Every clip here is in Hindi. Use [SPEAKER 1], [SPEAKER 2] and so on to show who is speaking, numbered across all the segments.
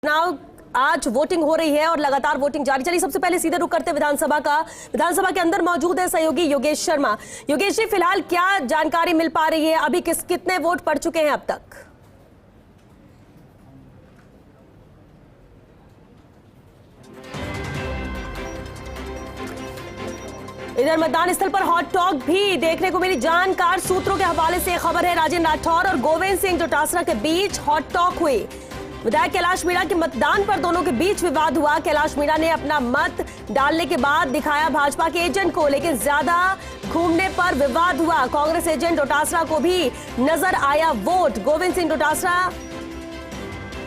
[SPEAKER 1] चुनाव आज वोटिंग हो रही है और लगातार वोटिंग जारी। चलिए सबसे पहले सीधे रुक करते विधानसभा का। विधानसभा के अंदर मौजूद है सहयोगी योगेश शर्मा। योगेश जी, फिलहाल क्या जानकारी मिल पा रही है? अभी कितने वोट पड़ चुके हैं अब तक? इधर मतदान स्थल पर हॉट टॉक भी देखने को मिली। जानकार सूत्रों के हवाले से खबर है, राजेंद्र राठौर और गोविंद सिंह डोटासरा के बीच हॉट टॉक हुई। विधायक कैलाश मीणा के मतदान पर दोनों के बीच विवाद हुआ। कैलाश मीणा ने अपना मत डालने के बाद दिखाया भाजपा के एजेंट को, लेकिन ज्यादा घूमने पर विवाद हुआ। कांग्रेस एजेंट डोटासरा को भी नजर आया वोट। गोविंद सिंह डोटासरा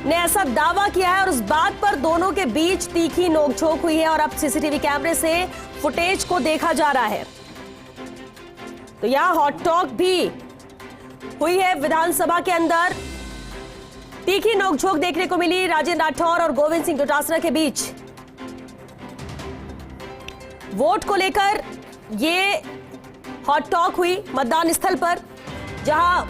[SPEAKER 1] ने ऐसा दावा किया है और उस बात पर दोनों के बीच तीखी नोकझोंक हुई है और अब सीसीटीवी कैमरे से फुटेज को देखा जा रहा है। तो यहां हॉट टॉक भी हुई है। विधानसभा के अंदर तीखी नोकझोंक देखने को मिली राजेंद्र राठौर और गोविंद सिंह डोटासरा के बीच। वोट को लेकर ये हॉट टॉक हुई मतदान स्थल पर, जहां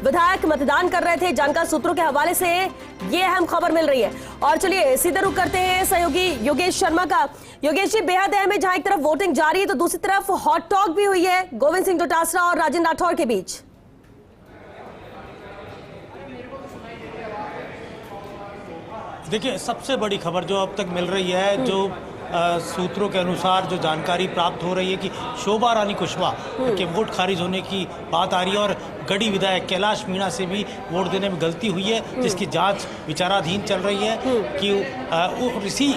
[SPEAKER 1] विधायक मतदान कर रहे थे। जानकार सूत्रों के हवाले से ये अहम खबर मिल रही है। और चलिए सीधे रुख करते हैं सहयोगी योगेश शर्मा का। योगेश जी, बेहद अहम है, जहां एक तरफ वोटिंग जारी है तो दूसरी तरफ हॉट टॉक भी हुई है गोविंद सिंह डोटासरा और राजेंद्र राठौर के बीच।
[SPEAKER 2] देखिए, सबसे बड़ी खबर जो अब तक मिल रही है, जो सूत्रों के अनुसार जो जानकारी प्राप्त हो रही है कि शोभा रानी कुशवाहा के वोट खारिज होने की बात आ रही है और गढ़ी विधायक कैलाश मीणा से भी वोट देने में गलती हुई है, जिसकी जांच विचाराधीन चल रही है कि इसी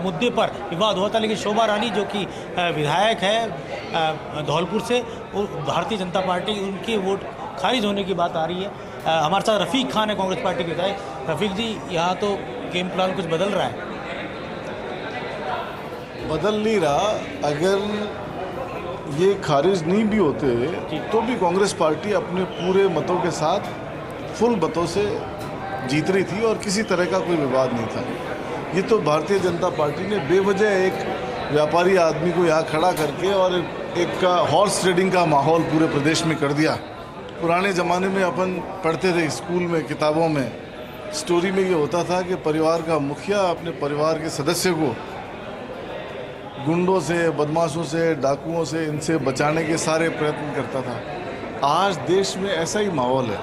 [SPEAKER 2] मुद्दे पर विवाद हुआ था। लेकिन शोभा रानी जो कि विधायक है धौलपुर से, वो भारतीय जनता पार्टी, उनके वोट खारिज होने की बात आ रही है। हमारे साथ रफीक खान है, कांग्रेस पार्टी के विधायक। रफीक जी, यहाँ तो गेम प्लान कुछ बदल रहा है।
[SPEAKER 3] बदल नहीं रहा। अगर ये खारिज नहीं भी होते तो भी कांग्रेस पार्टी अपने पूरे मतों के साथ फुल मतों से जीत रही थी और किसी तरह का कोई विवाद नहीं था। ये तो भारतीय जनता पार्टी ने बेवजह एक व्यापारी आदमी को यहाँ खड़ा करके और एक हॉर्स ट्रेडिंग का माहौल पूरे प्रदेश में कर दिया। पुराने ज़माने में अपन पढ़ते थे स्कूल में, किताबों में, स्टोरी में ये होता था कि परिवार का मुखिया अपने परिवार के सदस्य को गुंडों से, बदमाशों से, डाकुओं से, इनसे बचाने के सारे प्रयत्न करता था। आज देश में ऐसा ही माहौल है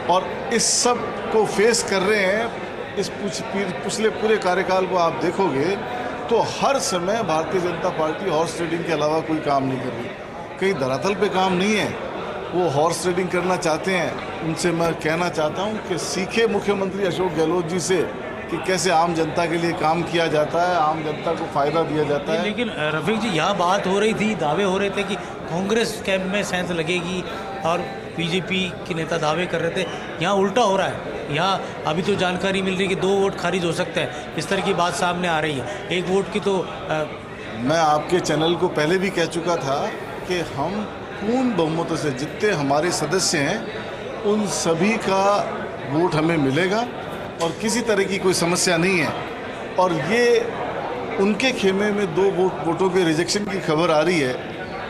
[SPEAKER 3] और इस सब को फेस कर रहे हैं। इस पिछले पूरे कार्यकाल को आप देखोगे तो हर समय Bharatiya Janata party horse trading के अलावा कोई काम नहीं कर रही। कहीं धरातल पे काम नहीं है, वो हॉर्स ट्रेडिंग करना चाहते हैं। उनसे मैं कहना चाहता हूँ कि सीखे मुख्यमंत्री अशोक गहलोत जी से कि कैसे आम जनता के लिए काम किया जाता है, आम जनता को फ़ायदा दिया जाता है।
[SPEAKER 2] लेकिन रफीक जी, यहाँ बात हो रही थी, दावे हो रहे थे कि कांग्रेस कैंप में सेंस लगेगी और बीजेपी के नेता दावे कर रहे थे। यहाँ उल्टा हो रहा है। यहाँ अभी तो जानकारी मिल रही है कि 2 वोट खारिज हो सकते हैं, इस तरह की बात सामने आ रही है। 1 वोट की तो
[SPEAKER 3] मैं आपके चैनल को पहले भी कह चुका था कि हम पूर्ण बहुमतों से, जितने हमारे सदस्य हैं उन सभी का वोट हमें मिलेगा और किसी तरह की कोई समस्या नहीं है। और ये उनके खेमे में 2 वोटों के रिजेक्शन की खबर आ रही है,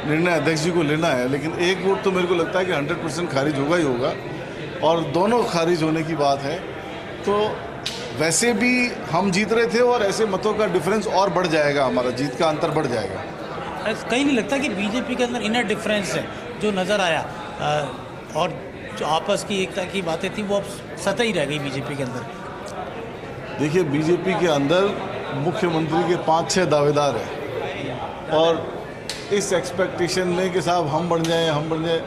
[SPEAKER 3] निर्णय अध्यक्ष जी को लेना है। लेकिन 1 वोट तो मेरे को लगता है कि 100% खारिज होगा ही होगा और दोनों खारिज होने की बात है। तो वैसे भी हम जीत रहे थे और ऐसे मतों का डिफरेंस और बढ़ जाएगा, हमारा जीत का अंतर बढ़ जाएगा।
[SPEAKER 2] कहीं नहीं लगता कि बीजेपी के अंदर इनर डिफरेंस है जो नज़र आया और जो आपस की एकता की बातें थी वो अब सतही रह गई बीजेपी के अंदर?
[SPEAKER 3] देखिए, बीजेपी के अंदर मुख्यमंत्री के 5-6 दावेदार हैं और इस एक्सपेक्टेशन में कि साहब हम बन जाएं, हम बन जाएं।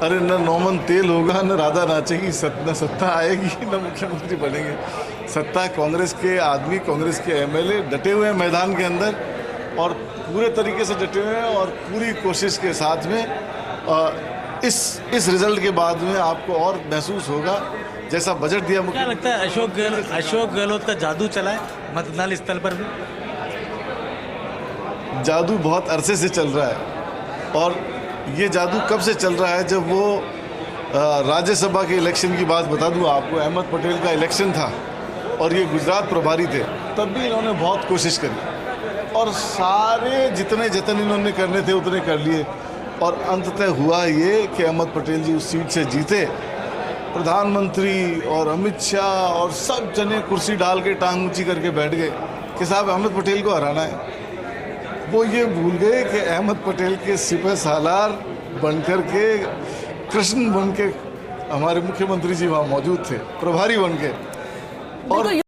[SPEAKER 3] अरे न नौमन तेल होगा, न राधा नाचेगी, न सत्ता आएगी, न मुख्यमंत्री बनेंगे। सत्ता कांग्रेस के आदमी, कांग्रेस के एमएलए डटे हुए हैं मैदान के अंदर और पूरे तरीके से डटे हुए हैं और पूरी कोशिश के साथ में इस रिजल्ट के बाद में आपको और महसूस होगा जैसा बजट दिया।
[SPEAKER 2] क्या लगता है अशोक गहलोत का जादू चला है मतदान स्थल पर भी?
[SPEAKER 3] जादू बहुत अरसे से चल रहा है और ये जादू कब से चल रहा है? जब वो राज्यसभा के इलेक्शन की बात बता दूं आपको, अहमद पटेल का इलेक्शन था और ये गुजरात प्रभारी थे, तब भी इन्होंने बहुत कोशिश करी और सारे जितने जतन इन्होंने करने थे उतने कर लिए और अंततः हुआ ये कि अहमद पटेल जी उस सीट से जीते प्रधानमंत्री और अमित शाह और सब जने कुर्सी डाल के टांग ऊंची करके बैठ गए कि साहब अहमद पटेल को हराना है। वो ये भूल गए कि अहमद पटेल के सिपह सालार बनकर के, कृष्ण बन के हमारे मुख्यमंत्री जी वहाँ मौजूद थे, प्रभारी बन के। और